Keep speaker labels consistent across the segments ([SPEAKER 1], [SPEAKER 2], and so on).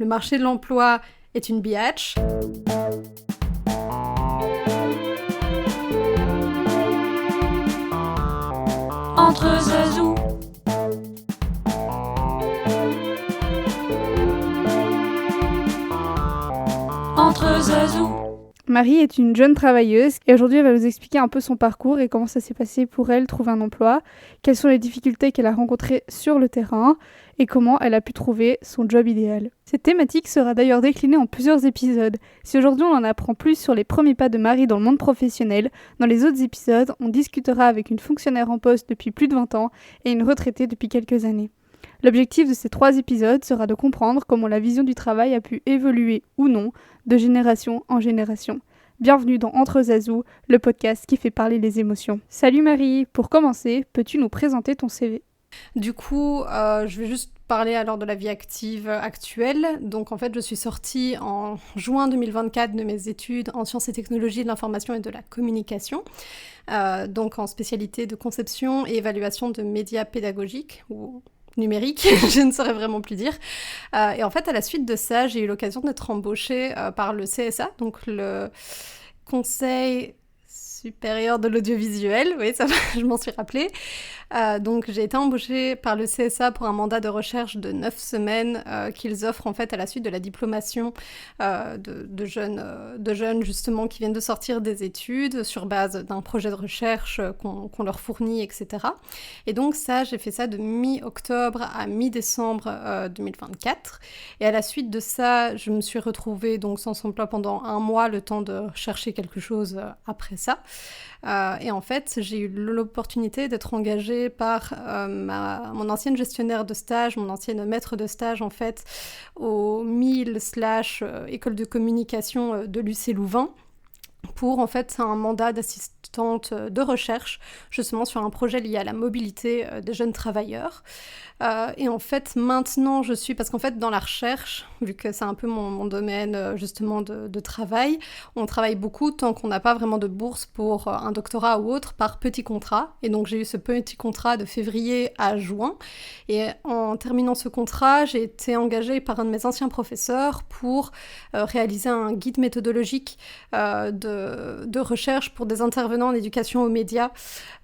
[SPEAKER 1] Le marché de l'emploi est une biatch.
[SPEAKER 2] Entre Zazou. Entre Zazou.
[SPEAKER 3] Marie est une jeune travailleuse et aujourd'hui elle va nous expliquer un peu son parcours et comment ça s'est passé pour elle trouver un emploi, quelles sont les difficultés qu'elle a rencontrées sur le terrain et comment elle a pu trouver son job idéal. Cette thématique sera d'ailleurs déclinée en plusieurs épisodes. Si aujourd'hui on en apprend plus sur les premiers pas de Marie dans le monde professionnel, dans les autres épisodes on discutera avec une fonctionnaire en poste depuis plus de 20 ans et une retraitée depuis quelques années. L'objectif de ces 3 épisodes sera de comprendre comment la vision du travail a pu évoluer ou non de génération en génération. Bienvenue dans Entre Zazou, le podcast qui fait parler les émotions. Salut Marie, pour commencer, peux-tu nous présenter ton CV ?
[SPEAKER 1] Du coup, je vais juste parler alors de la vie active actuelle. Donc en fait, je suis sortie en juin 2024 de mes études en sciences et technologies de l'information et de la communication, donc en spécialité de conception et évaluation de médias pédagogiques, ou numérique, je ne saurais vraiment plus dire. Et en fait, à la suite de ça, j'ai eu l'occasion d'être embauchée par le CSA, donc le Conseil supérieur de l'audiovisuel, oui, ça je m'en suis rappelée. Donc j'ai été embauchée par le CSA pour un mandat de recherche de 9 semaines qu'ils offrent en fait à la suite de la diplomation de jeunes justement qui viennent de sortir des études sur base d'un projet de recherche qu'on leur fournit, etc. Et donc ça, j'ai fait ça de mi-octobre à mi-décembre 2024. Et à la suite de ça, je me suis retrouvée donc sans emploi pendant 1 mois, le temps de chercher quelque chose après ça. Et en fait, j'ai eu l'opportunité d'être engagée par mon ancienne gestionnaire de stage, mon ancienne maître de stage en fait, au MIL/école de communication de l'UC Louvain, pour en fait un mandat d'assistante de recherche, justement sur un projet lié à la mobilité des jeunes travailleurs. Et en fait, maintenant, parce qu'en fait, dans la recherche, vu que c'est un peu mon domaine justement de travail, on travaille beaucoup tant qu'on n'a pas vraiment de bourse pour un doctorat ou autre par petit contrat. Et donc, j'ai eu ce petit contrat de février à juin. Et en terminant ce contrat, j'ai été engagée par un de mes anciens professeurs pour réaliser un guide méthodologique de recherche pour des intervenants en éducation aux médias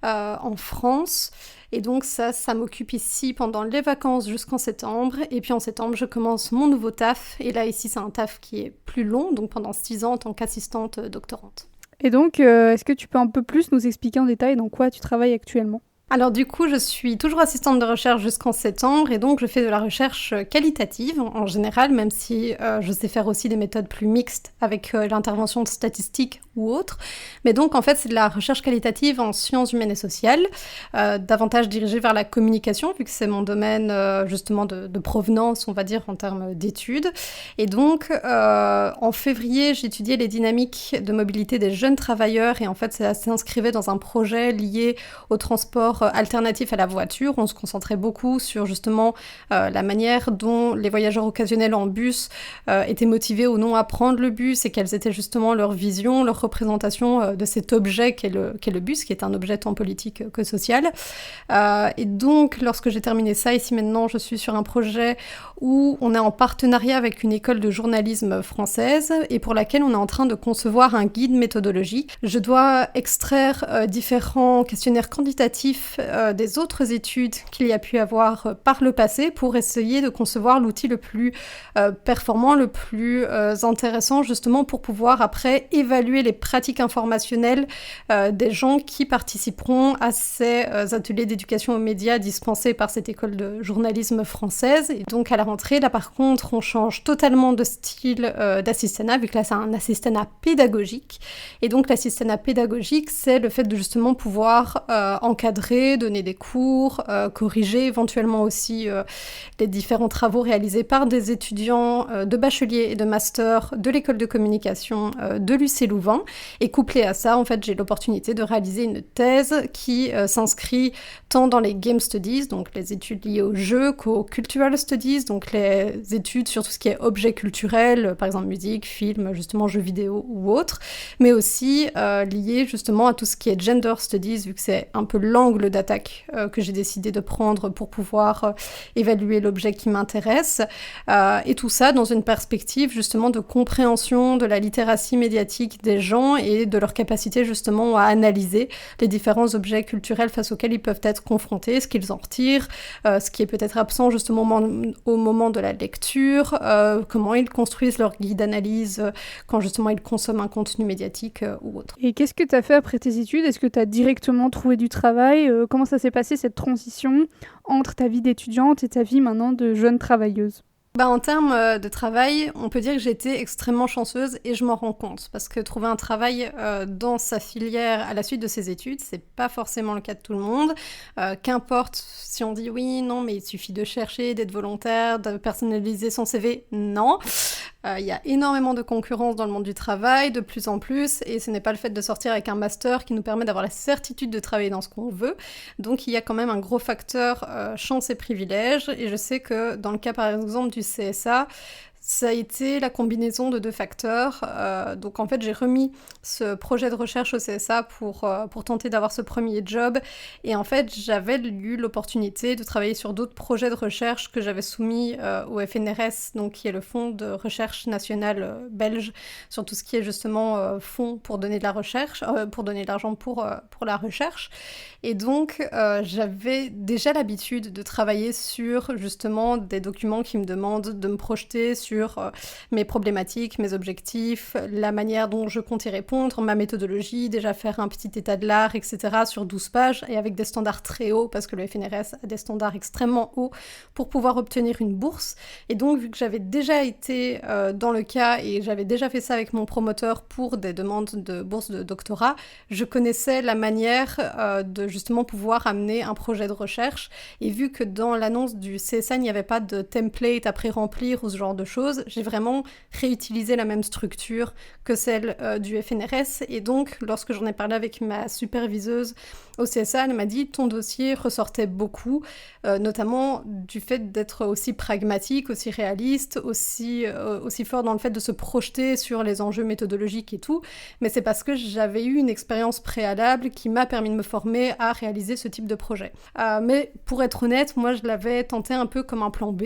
[SPEAKER 1] en France. Et donc ça m'occupe ici pendant les vacances jusqu'en septembre. Et puis en septembre, je commence mon nouveau taf. Et là, ici, c'est un taf qui est plus long, donc pendant 6 ans en tant qu'assistante doctorante.
[SPEAKER 3] Et donc, est-ce que tu peux un peu plus nous expliquer en détail dans quoi tu travailles actuellement ?
[SPEAKER 1] Alors du coup, je suis toujours assistante de recherche jusqu'en septembre et donc je fais de la recherche qualitative en général, même si je sais faire aussi des méthodes plus mixtes avec l'intervention de statistiques ou autres. Mais donc en fait, c'est de la recherche qualitative en sciences humaines et sociales, davantage dirigée vers la communication, vu que c'est mon domaine justement de provenance, on va dire, en termes d'études. Et donc, en février, j'étudiais les dynamiques de mobilité des jeunes travailleurs et en fait, ça s'inscrivait dans un projet lié au transport alternatif à la voiture. On se concentrait beaucoup sur justement la manière dont les voyageurs occasionnels en bus étaient motivés ou non à prendre le bus et quelles étaient justement leur vision, leur représentation de cet objet qu'est le bus, qui est un objet tant politique que social. Et donc, lorsque j'ai terminé ça, ici maintenant, je suis sur un projet où on est en partenariat avec une école de journalisme française et pour laquelle on est en train de concevoir un guide méthodologique. Je dois extraire différents questionnaires quantitatifs des autres études qu'il y a pu avoir par le passé pour essayer de concevoir l'outil le plus performant, le plus intéressant justement pour pouvoir après évaluer les pratiques informationnelles des gens qui participeront à ces ateliers d'éducation aux médias dispensés par cette école de journalisme française. Et donc à la rentrée, là par contre, on change totalement de style d'assistanat, vu que là c'est un assistanat pédagogique. Et donc l'assistanat pédagogique, c'est le fait de justement pouvoir encadrer, donner des cours, corriger éventuellement aussi les différents travaux réalisés par des étudiants de bachelier et de master de l'école de communication de l'UC Louvain. Et couplé à ça, en fait, j'ai l'opportunité de réaliser une thèse qui s'inscrit tant dans les Game Studies, donc les études liées aux jeux, qu'aux Cultural Studies, donc les études sur tout ce qui est objets culturels, par exemple musique, film, justement jeux vidéo ou autres, mais aussi liées justement à tout ce qui est Gender Studies, vu que c'est un peu l'angle l'angle d'attaque que j'ai décidé de prendre pour pouvoir évaluer l'objet qui m'intéresse. Et tout ça dans une perspective justement de compréhension de la littératie médiatique des gens et de leur capacité justement à analyser les différents objets culturels face auxquels ils peuvent être confrontés, ce qu'ils en retirent, ce qui est peut-être absent justement au moment de la lecture, comment ils construisent leur guide d'analyse quand justement ils consomment un contenu médiatique ou autre.
[SPEAKER 3] Et qu'est-ce que tu as fait après tes études ? Est-ce que tu as directement trouvé du travail ? Comment ça s'est passé cette transition entre ta vie d'étudiante et ta vie maintenant de jeune travailleuse ?
[SPEAKER 1] En termes de travail, on peut dire que j'ai été extrêmement chanceuse et je m'en rends compte parce que trouver un travail dans sa filière à la suite de ses études, c'est pas forcément le cas de tout le monde. Qu'importe si on dit oui, non, mais il suffit de chercher, d'être volontaire, de personnaliser son CV, non. Il y a énormément de concurrence dans le monde du travail, de plus en plus, et ce n'est pas le fait de sortir avec un master qui nous permet d'avoir la certitude de travailler dans ce qu'on veut. Donc il y a quand même un gros facteur chance et privilège, et je sais que dans le cas par exemple du CSA, ça a été la combinaison de deux facteurs. Donc en fait, j'ai remis ce projet de recherche au CSA pour tenter d'avoir ce premier job. Et en fait, j'avais eu l'opportunité de travailler sur d'autres projets de recherche que j'avais soumis au FNRS, donc qui est le Fonds de recherche national belge, sur tout ce qui est justement fonds pour donner de la recherche, pour donner de l'argent pour la recherche. Et donc, j'avais déjà l'habitude de travailler sur justement des documents qui me demandent de me projeter sur mes problématiques, mes objectifs, la manière dont je compte y répondre, ma méthodologie, déjà faire un petit état de l'art, etc. sur 12 pages et avec des standards très hauts parce que le FNRS a des standards extrêmement hauts pour pouvoir obtenir une bourse. Et donc, vu que j'avais déjà été dans le cas et j'avais déjà fait ça avec mon promoteur pour des demandes de bourse de doctorat, je connaissais la manière de justement pouvoir amener un projet de recherche. Et vu que dans l'annonce du CSA, il n'y avait pas de template à pré-remplir ou ce genre de choses, j'ai vraiment réutilisé la même structure que celle du FNRS. Et donc, lorsque j'en ai parlé avec ma superviseuse au CSA, elle m'a dit « ton dossier ressortait beaucoup, notamment du fait d'être aussi pragmatique, aussi réaliste, aussi fort dans le fait de se projeter sur les enjeux méthodologiques et tout, mais c'est parce que j'avais eu une expérience préalable qui m'a permis de me former à réaliser ce type de projet. Mais pour être honnête, moi je l'avais tenté un peu comme un plan B.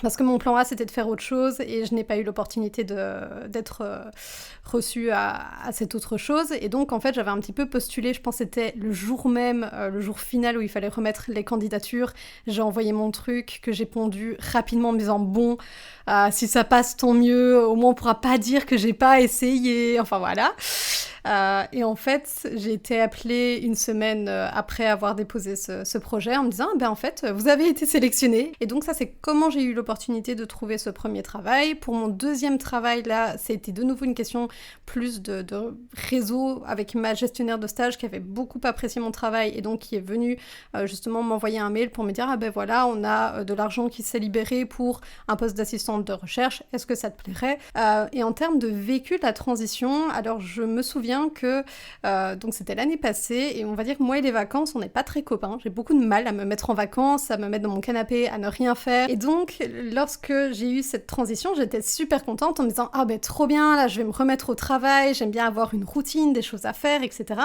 [SPEAKER 1] Parce que mon plan A, c'était de faire autre chose et je n'ai pas eu l'opportunité d'être reçue à cette autre chose. Et donc, en fait, j'avais un petit peu postulé, je pense que c'était le jour même, le jour final où il fallait remettre les candidatures. J'ai envoyé mon truc que j'ai pondu rapidement en me disant « bon, si ça passe, tant mieux, au moins on pourra pas dire que j'ai pas essayé. » Enfin, voilà. Et en fait, j'ai été appelée une semaine après avoir déposé ce projet en me disant en fait, vous avez été sélectionnée. Et donc ça, c'est comment j'ai eu l'opportunité de trouver ce premier travail. Pour mon deuxième travail, là, c'était de nouveau une question plus de réseau avec ma gestionnaire de stage qui avait beaucoup apprécié mon travail et donc qui est venue justement m'envoyer un mail pour me dire voilà, on a de l'argent qui s'est libéré pour un poste d'assistante de recherche, est-ce que ça te plairait ? Et en termes de vécu de la transition, alors je me souviens que donc c'était l'année passée et on va dire que moi et les vacances on n'est pas très copains, j'ai beaucoup de mal à me mettre en vacances, à me mettre dans mon canapé, à ne rien faire et donc lorsque j'ai eu cette transition j'étais super contente en me disant trop bien, là je vais me remettre au travail, j'aime bien avoir une routine, des choses à faire, etc.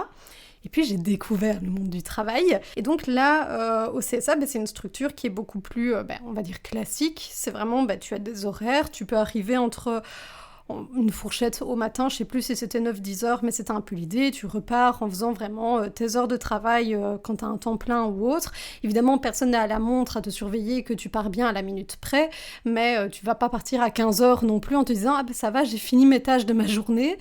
[SPEAKER 1] Et puis j'ai découvert le monde du travail. Et donc là, au CSA, c'est une structure qui est beaucoup plus, on va dire, classique. C'est vraiment, tu as des horaires, tu peux arriver entre une fourchette au matin, je sais plus si c'était 9-10 heures, mais c'était un peu l'idée, tu repars en faisant vraiment tes heures de travail quand t'as un temps plein ou autre. Évidemment, personne n'est à la montre à te surveiller que tu pars bien à la minute près, mais tu vas pas partir à 15 heures non plus en te disant ça va, j'ai fini mes tâches de ma journée.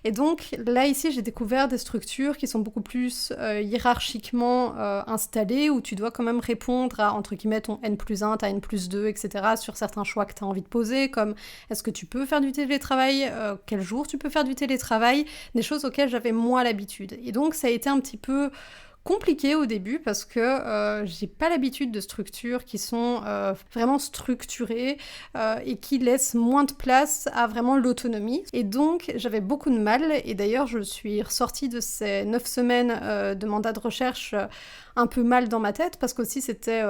[SPEAKER 1] Et donc là, ici, j'ai découvert des structures qui sont beaucoup plus hiérarchiquement installées, où tu dois quand même répondre à, entre guillemets, ton N+1, ta N+2, etc., sur certains choix que tu as envie de poser, comme est-ce que tu peux faire du télétravail, quel jour tu peux faire du télétravail, des choses auxquelles j'avais moins l'habitude. Et donc ça a été un petit peu compliqué au début parce que j'ai pas l'habitude de structures qui sont vraiment structurées et qui laissent moins de place à vraiment l'autonomie. Et donc j'avais beaucoup de mal et d'ailleurs je suis ressortie de ces 9 semaines de mandat de recherche un peu mal dans ma tête parce qu'aussi c'était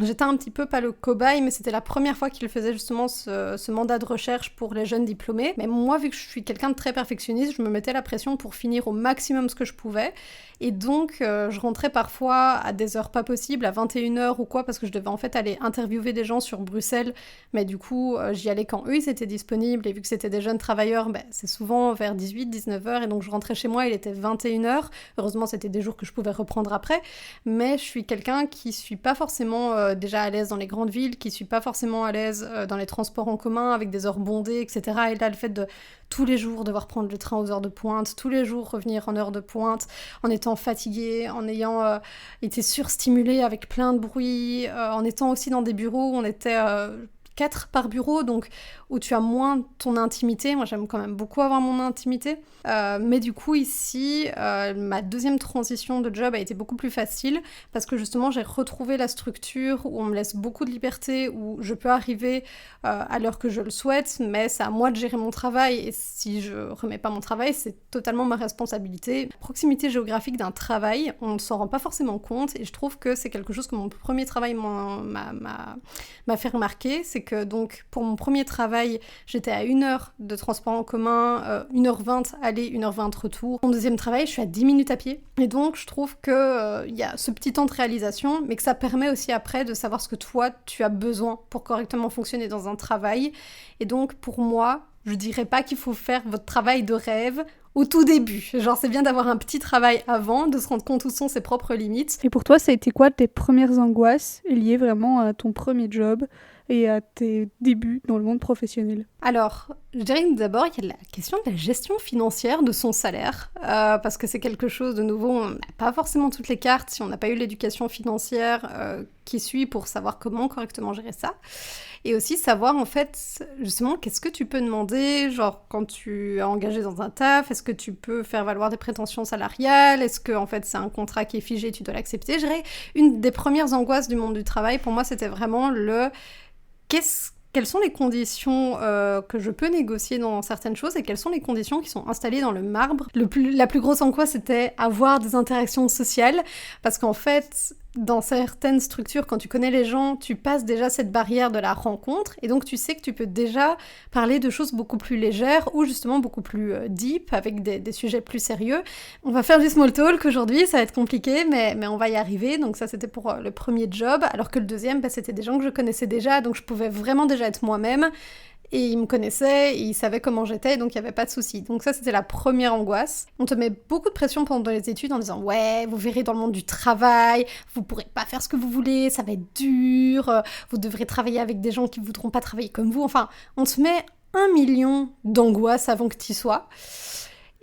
[SPEAKER 1] J'étais un petit peu pas le cobaye, mais c'était la première fois qu'il faisait justement ce mandat de recherche pour les jeunes diplômés. Mais moi, vu que je suis quelqu'un de très perfectionniste, je me mettais la pression pour finir au maximum ce que je pouvais. Et donc, je rentrais parfois à des heures pas possibles, à 21h ou quoi, parce que je devais en fait aller interviewer des gens sur Bruxelles. Mais du coup, j'y allais quand eux, ils étaient disponibles. Et vu que c'était des jeunes travailleurs, c'est souvent vers 18-19h. Et donc, je rentrais chez moi, il était 21h. Heureusement, c'était des jours que je pouvais reprendre après. Mais je suis quelqu'un qui suis pas forcément déjà à l'aise dans les grandes villes, qui suis pas forcément à l'aise dans les transports en commun, avec des heures bondées, etc. Et là, le fait de tous les jours devoir prendre le train aux heures de pointe, tous les jours revenir en heure de pointe, en étant fatiguée, en ayant été surstimulée avec plein de bruit, en étant aussi dans des bureaux où on était 4 par bureau, donc où tu as moins ton intimité. Moi, j'aime quand même beaucoup avoir mon intimité. Mais du coup, ici, ma deuxième transition de job a été beaucoup plus facile parce que justement, j'ai retrouvé la structure où on me laisse beaucoup de liberté, où je peux arriver à l'heure que je le souhaite, mais c'est à moi de gérer mon travail. Et si je remets pas mon travail, c'est totalement ma responsabilité. La proximité géographique d'un travail, on ne s'en rend pas forcément compte. Et je trouve que c'est quelque chose que mon premier travail m'a fait remarquer. C'est que donc, pour mon premier travail, j'étais à 1 heure de transport en commun, 1h20 aller, 1h20 retour. Mon deuxième travail, je suis à 10 minutes à pied. Et donc, je trouve que y a ce petit temps de réalisation, mais que ça permet aussi après de savoir ce que toi, tu as besoin pour correctement fonctionner dans un travail. Et donc, pour moi, je dirais pas qu'il faut faire votre travail de rêve au tout début. Genre, c'est bien d'avoir un petit travail avant, de se rendre compte où sont ses propres limites.
[SPEAKER 3] Et pour toi, ça a été quoi tes premières angoisses liées vraiment à ton premier job et à tes débuts dans le monde professionnel?
[SPEAKER 1] Alors, je dirais que d'abord, il y a la question de la gestion financière de son salaire, parce que c'est quelque chose de nouveau, on n'a pas forcément toutes les cartes si on n'a pas eu l'éducation financière qui suit pour savoir comment correctement gérer ça. Et aussi savoir en fait, justement, qu'est-ce que tu peux demander, genre quand tu es engagé dans un taf, est-ce que tu peux faire valoir des prétentions salariales, est-ce que en fait c'est un contrat qui est figé, tu dois l'accepter. Je dirais, une des premières angoisses du monde du travail, pour moi, c'était vraiment quelles sont les conditions que je peux négocier dans certaines choses et quelles sont les conditions qui sont installées dans le marbre. La plus grosse angoisse, c'était avoir des interactions sociales, parce qu'en fait, dans certaines structures, quand tu connais les gens, tu passes déjà cette barrière de la rencontre, et donc tu sais que tu peux déjà parler de choses beaucoup plus légères ou justement beaucoup plus deep, avec des sujets plus sérieux. On va faire du small talk aujourd'hui, ça va être compliqué, mais on va y arriver. Donc ça, c'était pour le premier job, alors que le deuxième, c'était des gens que je connaissais déjà, donc je pouvais vraiment déjà être moi-même. Et ils me connaissaient, et ils savaient comment j'étais, donc il n'y avait pas de souci. Donc ça, c'était la première angoisse. On te met beaucoup de pression pendant les études en disant « Ouais, vous verrez dans le monde du travail, vous pourrez pas faire ce que vous voulez, ça va être dur, vous devrez travailler avec des gens qui ne voudront pas travailler comme vous. » Enfin, on te met 1 million d'angoisses avant que tu y sois.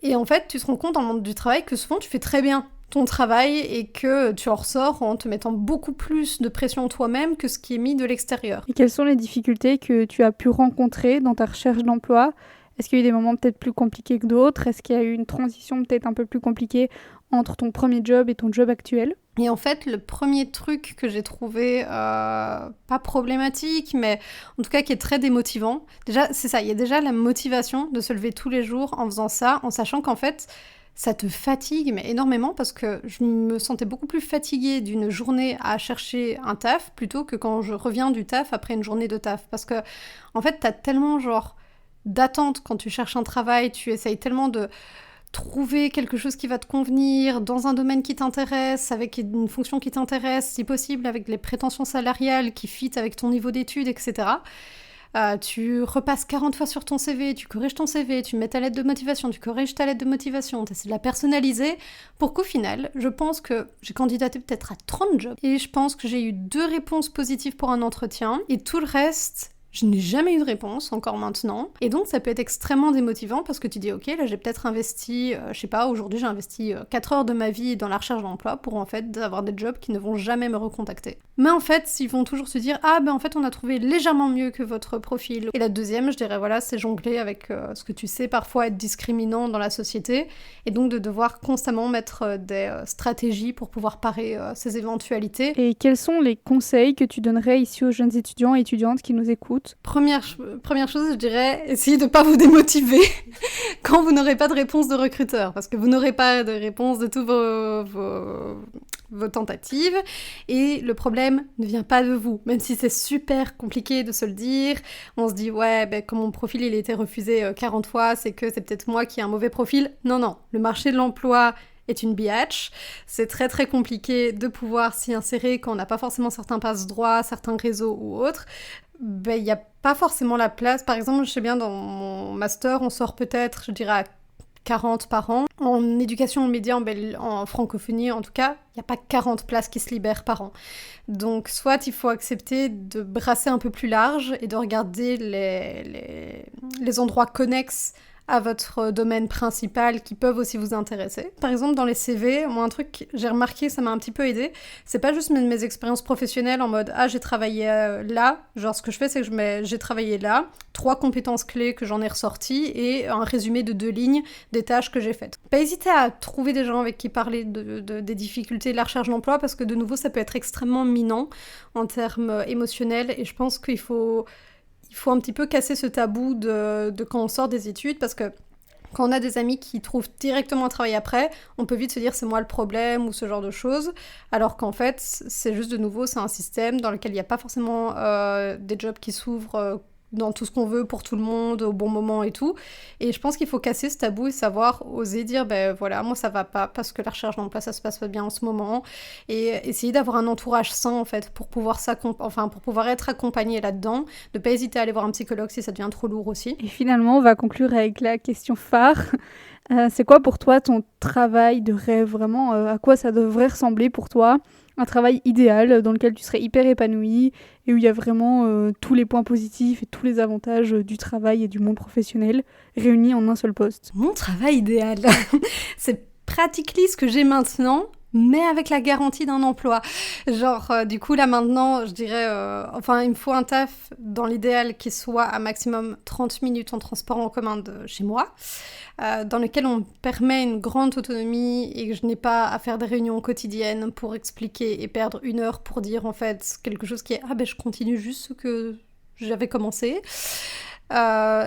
[SPEAKER 1] Et en fait, tu te rends compte dans le monde du travail que souvent, tu fais très bien ton travail et que tu en ressors en te mettant beaucoup plus de pression toi-même que ce qui est mis de l'extérieur.
[SPEAKER 3] Et quelles sont les difficultés que tu as pu rencontrer dans ta recherche d'emploi ? Est-ce qu'il y a eu des moments peut-être plus compliqués que d'autres ? Est-ce qu'il y a eu une transition peut-être un peu plus compliquée entre ton premier job et ton job actuel ?
[SPEAKER 1] Et en fait, le premier truc que j'ai trouvé, pas problématique, mais en tout cas qui est très démotivant, déjà, c'est ça, il y a déjà la motivation de se lever tous les jours en faisant ça, en sachant qu'en fait, ça te fatigue, mais énormément, parce que je me sentais beaucoup plus fatiguée d'une journée à chercher un taf plutôt que quand je reviens du taf après une journée de taf. Parce que, en fait, t'as tellement, d'attente quand tu cherches un travail, tu essayes tellement de trouver quelque chose qui va te convenir, dans un domaine qui t'intéresse, avec une fonction qui t'intéresse, si possible, avec les prétentions salariales qui fit avec ton niveau d'études, etc. Tu repasses 40 fois sur ton CV, tu corriges ton CV, tu mets ta lettre de motivation, tu corriges ta lettre de motivation, tu essaies de la personnaliser, pour qu'au final, je pense que j'ai candidaté peut-être à 30 jobs, et je pense que j'ai eu 2 réponses positives pour un entretien, et tout le reste, je n'ai jamais eu de réponse, encore maintenant. Et donc, ça peut être extrêmement démotivant parce que tu dis, ok, là, j'ai peut-être investi, je sais pas, aujourd'hui, j'ai investi 4 heures de ma vie dans la recherche d'emploi pour, en fait, avoir des jobs qui ne vont jamais me recontacter. Mais en fait, ils vont toujours se dire, ah, ben, en fait, on a trouvé légèrement mieux que votre profil. Et la deuxième, je dirais, voilà, c'est jongler avec ce que tu sais parfois être discriminant dans la société, et donc de devoir constamment mettre des stratégies pour pouvoir parer ces éventualités.
[SPEAKER 3] Et quels sont les conseils que tu donnerais ici aux jeunes étudiants et étudiantes qui nous écoutent ?
[SPEAKER 1] Première chose, je dirais, essayez de ne pas vous démotiver quand vous n'aurez pas de réponse de recruteur, parce que vous n'aurez pas de réponse de tous vos tentatives et le problème ne vient pas de vous, même si c'est super compliqué de se le dire. On se dit ouais, comme mon profil il a été refusé 40 fois, c'est que c'est peut-être moi qui ai un mauvais profil. Non, le marché de l'emploi est une biatch. C'est très très compliqué de pouvoir s'y insérer quand on n'a pas forcément certains passe-droits, certains réseaux ou autres. Il n'y a pas forcément la place. Par exemple, je sais bien, dans mon master, on sort peut-être, je dirais, à 40 par an. En éducation aux médias, en francophonie en tout cas, il n'y a pas 40 places qui se libèrent par an. Donc soit il faut accepter de brasser un peu plus large et de regarder les endroits connexes à votre domaine principal qui peuvent aussi vous intéresser. Par exemple, dans les CV, moi un truc que j'ai remarqué, ça m'a un petit peu aidé, c'est pas juste mes expériences professionnelles en mode « Ah, j'ai travaillé là », genre ce que je fais, c'est que j'ai travaillé là, 3 compétences clés que j'en ai ressorties et un résumé de 2 lignes des tâches que j'ai faites. Pas hésiter à trouver des gens avec qui parler des difficultés de la recherche d'emploi parce que de nouveau, ça peut être extrêmement minant en termes émotionnels et je pense qu'il faut un petit peu casser ce tabou de quand on sort des études, parce que quand on a des amis qui trouvent directement un travail après, on peut vite se dire c'est moi le problème ou ce genre de choses, alors qu'en fait, c'est juste de nouveau, c'est un système dans lequel il n'y a pas forcément des jobs qui s'ouvrent dans tout ce qu'on veut pour tout le monde, au bon moment et tout. Et je pense qu'il faut casser ce tabou et savoir oser dire, voilà, moi ça va pas parce que la recherche d'emploi ça se passe pas bien en ce moment. Et essayer d'avoir un entourage sain en fait pour pouvoir être accompagné là-dedans. Ne pas hésiter à aller voir un psychologue si ça devient trop lourd aussi.
[SPEAKER 3] Et finalement, on va conclure avec la question phare. C'est quoi pour toi ton travail de rêve vraiment à quoi ça devrait ressembler pour toi? Un travail idéal dans lequel tu serais hyper épanouie et où il y a vraiment tous les points positifs et tous les avantages du travail et du monde professionnel réunis en un seul poste.
[SPEAKER 1] Mon travail idéal, c'est pratiquement ce que j'ai maintenant, mais avec la garantie d'un emploi. Genre, du coup, là maintenant, je dirais... il me faut un taf dans l'idéal qui soit à maximum 30 minutes en transport en commun de chez moi, dans lequel on me permet une grande autonomie et que je n'ai pas à faire des réunions quotidiennes pour expliquer et perdre 1 heure pour dire en fait quelque chose qui est « Ah je continue juste ce que j'avais commencé ».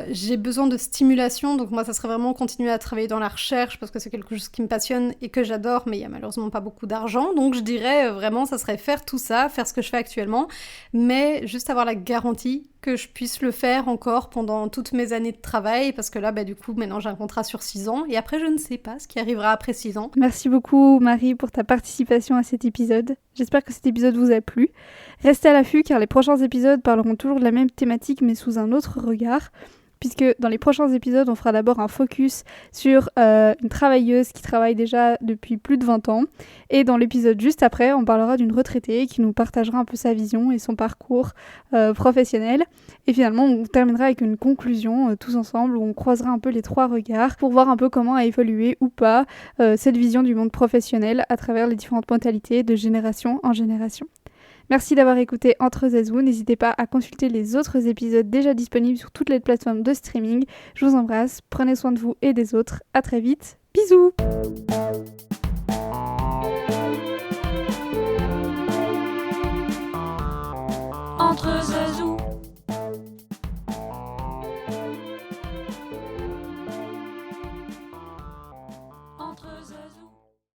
[SPEAKER 1] J'ai besoin de stimulation, donc moi ça serait vraiment continuer à travailler dans la recherche parce que c'est quelque chose qui me passionne et que j'adore, mais il y a malheureusement pas beaucoup d'argent, donc je dirais vraiment ça serait faire tout ça, faire ce que je fais actuellement, mais juste avoir la garantie que je puisse le faire encore pendant toutes mes années de travail, parce que là du coup maintenant j'ai un contrat sur 6 ans et après je ne sais pas ce qui arrivera après 6 ans.
[SPEAKER 3] Merci beaucoup Marie pour ta participation à cet épisode. J'espère que cet épisode vous a plu. Restez à l'affût car les prochains épisodes parleront toujours de la même thématique mais sous un autre regard, puisque dans les prochains épisodes on fera d'abord un focus sur une travailleuse qui travaille déjà depuis plus de 20 ans, et dans l'épisode juste après on parlera d'une retraitée qui nous partagera un peu sa vision et son parcours professionnel, et finalement on terminera avec une conclusion tous ensemble où on croisera un peu les 3 regards pour voir un peu comment a évolué ou pas cette vision du monde professionnel à travers les différentes mentalités de génération en génération. Merci d'avoir écouté Entre Zazou. N'hésitez pas à consulter les autres épisodes déjà disponibles sur toutes les plateformes de streaming. Je vous embrasse, prenez soin de vous et des autres. À très vite. Bisous!